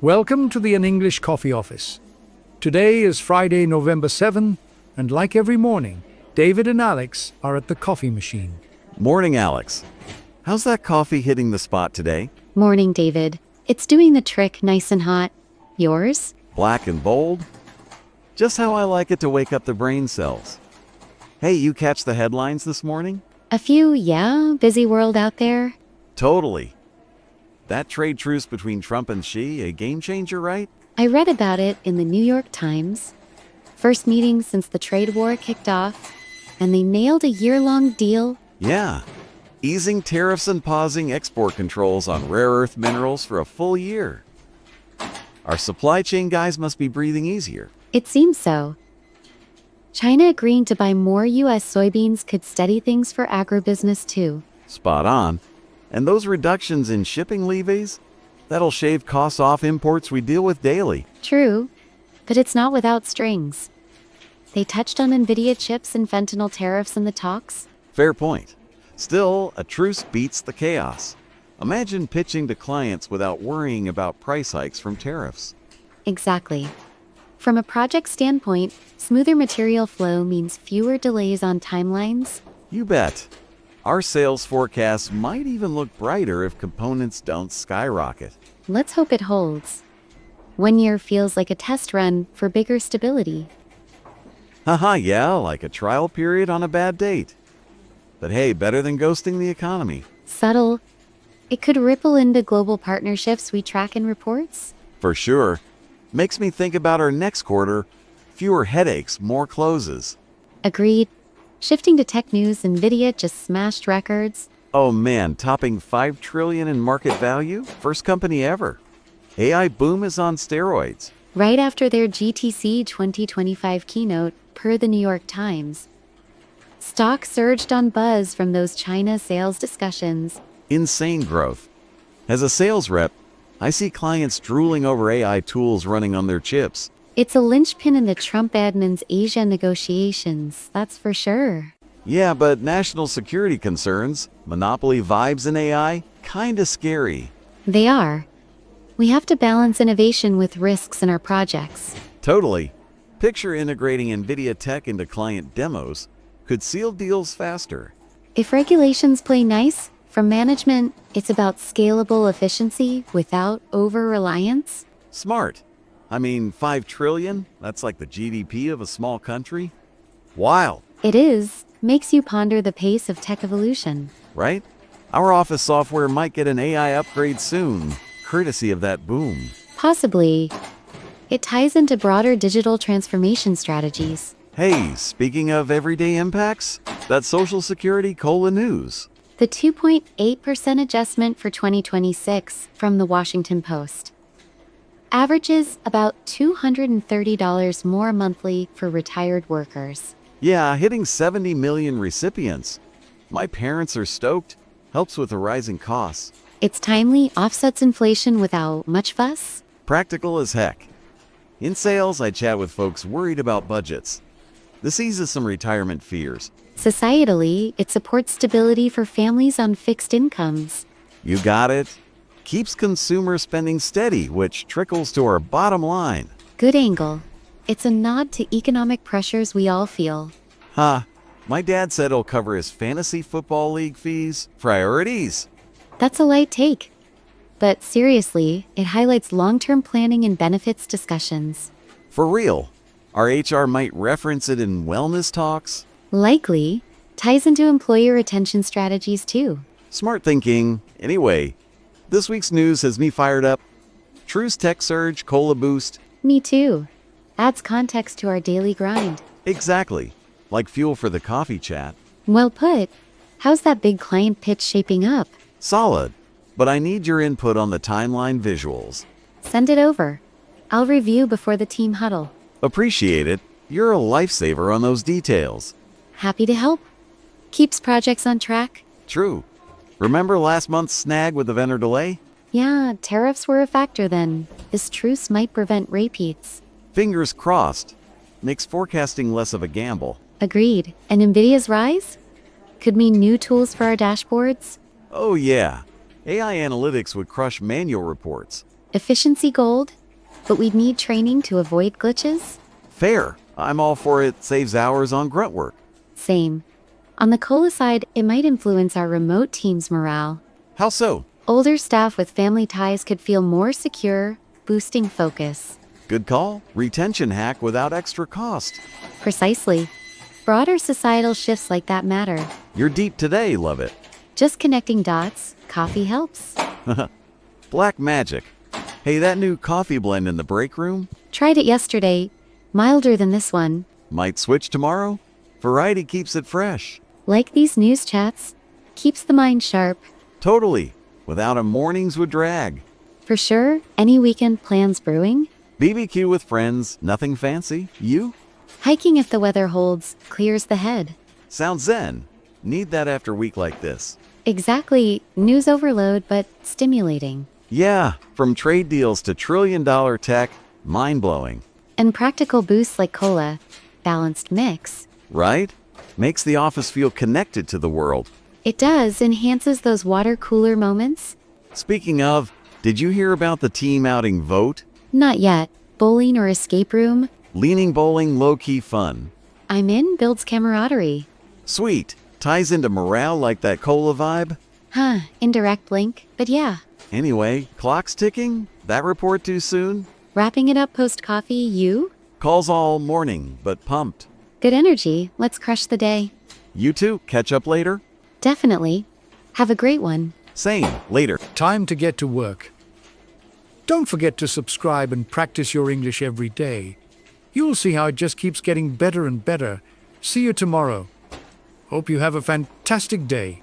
Welcome to the An English Coffee Office. Today is Friday, November 7, and like every morning, David and Alex are at the coffee machine. Morning, Alex. How's that coffee hitting the spot today? Morning, David. It's doing the trick, nice and hot. Yours? Black and bold? Just how I like it to wake up the brain cells. Hey, you catch the headlines this morning? A few, yeah, busy world out there. Totally. That trade truce between Trump and Xi, a game changer, right? I read about it in the New York Times. First meeting since the trade war kicked off, and they nailed a year-long deal. Yeah. Easing tariffs and pausing export controls on rare earth minerals for a full year. Our supply chain guys must be breathing easier. It seems so. China agreeing to buy more U.S. soybeans could steady things for agribusiness too. Spot on. And those reductions in shipping levies? That'll shave costs off imports we deal with daily. True, but it's not without strings. They touched on NVIDIA chips and fentanyl tariffs in the talks. Fair point. Still, a truce beats the chaos. Imagine pitching to clients without worrying about price hikes from tariffs. Exactly. From a project standpoint, smoother material flow means fewer delays on timelines. You bet. Our sales forecasts might even look brighter if components don't skyrocket. Let's hope it holds. 1 year feels like a test run for bigger stability. Haha, yeah, like a trial period on a bad date. But hey, better than ghosting the economy. Subtle. It could ripple into global partnerships we track in reports. For sure. Makes me think about our next quarter. Fewer headaches, more closes. Agreed. Shifting to tech news, NVIDIA just smashed records. Oh man, topping $5 trillion in market value? First company ever. AI boom is on steroids. Right after their GTC 2025 keynote, per the New York Times. Stock surged on buzz from those China sales discussions. Insane growth. As a sales rep, I see clients drooling over AI tools running on their chips. It's a linchpin in the Trump admin's Asia negotiations, that's for sure. Yeah, but national security concerns, monopoly vibes in AI, kinda scary. They are. We have to balance innovation with risks in our projects. Totally. Picture integrating NVIDIA tech into client demos could seal deals faster. If regulations play nice, from management, it's about scalable efficiency without over-reliance. Smart. I mean, $5 trillion? That's like the GDP of a small country? Wild, It is. Makes you ponder the pace of tech evolution. right? Our office software might get an AI upgrade soon, courtesy of that boom. Possibly. It ties into broader digital transformation strategies. Hey, speaking of everyday impacts, that Social Security COLA news. The 2.8% adjustment for 2026 from the Washington Post averages about $230 more monthly for retired workers. Yeah, hitting 70 million recipients. My parents are stoked. Helps with the rising costs. It's timely, offsets inflation without much fuss. Practical as heck. In sales, I chat with folks worried about budgets. This eases some retirement fears. Societally, it supports stability for families on fixed incomes. You got it? Keeps consumer spending steady, which trickles to our bottom line. Good angle. It's a nod to economic pressures we all feel. Ha, my dad said it'll cover his fantasy football league fees. Priorities. That's a light take. But seriously, it highlights long-term planning and benefits discussions. For real. Our HR might reference it in wellness talks. Likely, ties into employer retention strategies too. Smart thinking. Anyway, this week's news has me fired up. Truce tech surge, COLA boost. Me too. Adds context to our daily grind. Exactly. Like fuel for the coffee chat. Well put. How's that big client pitch shaping up? Solid. But I need your input on the timeline visuals. Send it over. I'll review before the team huddle. Appreciate it. You're a lifesaver on those details. Happy to help. Keeps projects on track. True. Remember last month's snag with the vendor delay? Yeah, tariffs were a factor then. This truce might prevent repeats. Fingers crossed. Makes forecasting less of a gamble. Agreed. And NVIDIA's rise? Could mean new tools for our dashboards? Oh yeah. AI analytics would crush manual reports. Efficiency gold? But we'd need training to avoid glitches? Fair. I'm all for it. Saves hours on grunt work. Same. On the COLA side, it might influence our remote team's morale. How so? Older staff with family ties could feel more secure, boosting focus. Good call. Retention hack without extra cost. Precisely. Broader societal shifts like that matter. You're deep today, love it. Just connecting dots, coffee helps. Black magic. Hey, that new coffee blend in the break room? Tried it yesterday. Milder than this one. Might switch tomorrow? Variety keeps it fresh. Like these news chats. Keeps the mind sharp. Totally. Without 'em, mornings would drag. For sure, any weekend plans brewing? BBQ with friends, nothing fancy. You? Hiking if the weather holds, clears the head. Sounds zen. Need that after a week like this. Exactly, news overload, but stimulating. Yeah, from trade deals to trillion-dollar tech, mind-blowing. And practical boosts like cola. Balanced mix. Right? Makes the office feel connected to the world. It does, enhances those water cooler moments. Speaking of, did you hear about the team outing vote? Not yet. Bowling or escape room? Leaning bowling, low-key fun. I'm in, builds camaraderie. Sweet. Ties into morale like that cola vibe. Huh, indirect link, but yeah. Anyway, clock's ticking? That report too soon? Wrapping it up post-coffee, you? Calls all morning, but pumped. Good energy, let's crush the day. You two, catch up later? Definitely. Have a great one. Same, later. Time to get to work. Don't forget to subscribe and practice your English every day. You'll see how it just keeps getting better and better. See you tomorrow. Hope you have a fantastic day.